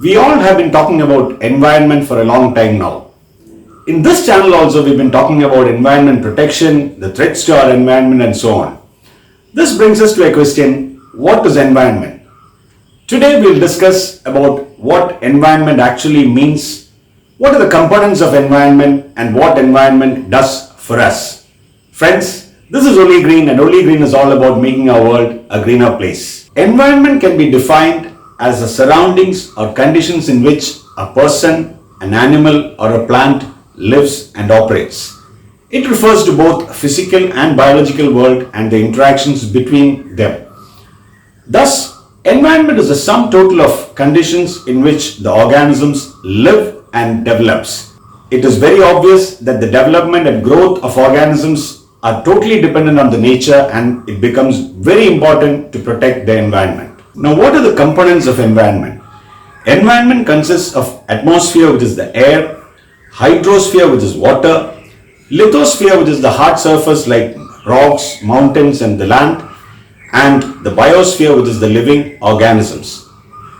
We all have been talking about environment for a long time now. In this channel also we've been talking about environment protection, the threats to our environment and so on. This brings us to a question, what is environment? Today we'll discuss about what environment actually means, what are the components of environment and what environment does for us. Friends, this is Only Green and Only Green is all about making our world a greener place. Environment can be defined as the surroundings or conditions in which a person, an animal or a plant lives and operates. It refers to both physical and biological world and the interactions between them. Thus, environment is the sum total of conditions in which the organisms live and develops. It is very obvious that the development and growth of organisms are totally dependent on the nature, and it becomes very important to protect the environment. Now, what are the components of environment? Environment consists of atmosphere, which is the air, hydrosphere, which is water, lithosphere, which is the hard surface like rocks, mountains and the land, and the biosphere, which is the living organisms.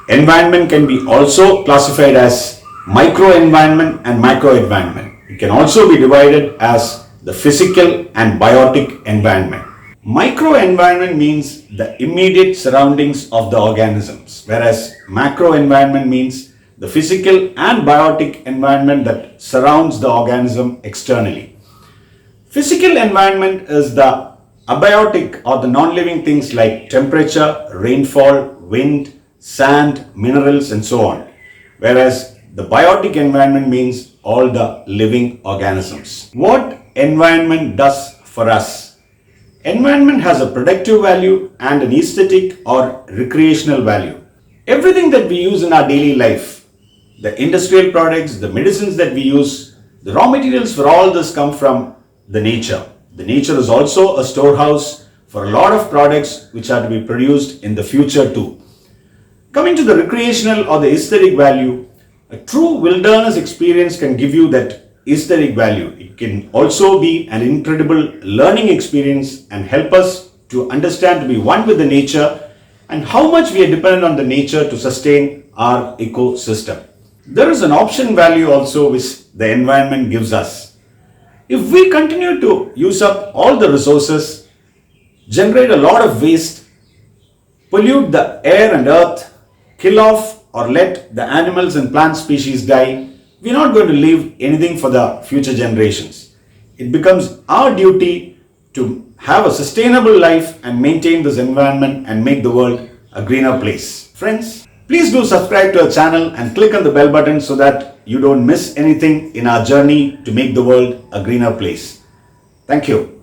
Environment can be also classified as microenvironment and macroenvironment. It can also be divided as the physical and biotic environment. Microenvironment means the immediate surroundings of the organisms, whereas macroenvironment means the physical and biotic environment that surrounds the organism externally. Physical environment is the abiotic or the non-living things like temperature, rainfall, wind, sand, minerals and so on, whereas the biotic environment means all the living organisms. What environment does for us? Environment has a productive value and an aesthetic or recreational value. Everything that we use in our daily life, the industrial products, the medicines that we use, the raw materials for all this come from the nature. The nature is also a storehouse for a lot of products which are to be produced in the future too. Coming to the recreational or the aesthetic value, a true wilderness experience can give you that aesthetic value. It can also be an incredible learning experience and help us to understand, to be one with the nature and how much we are dependent on the nature to sustain our ecosystem. There is an option value also which the environment gives us. If we continue to use up all the resources, generate a lot of waste, pollute the air and earth, kill off or let the animals and plant species die, we're not going to leave anything for the future generations. It becomes our duty to have a sustainable life and maintain this environment and make the world a greener place. Friends, please do subscribe to our channel and click on the bell button so that you don't miss anything in our journey to make the world a greener place. Thank you.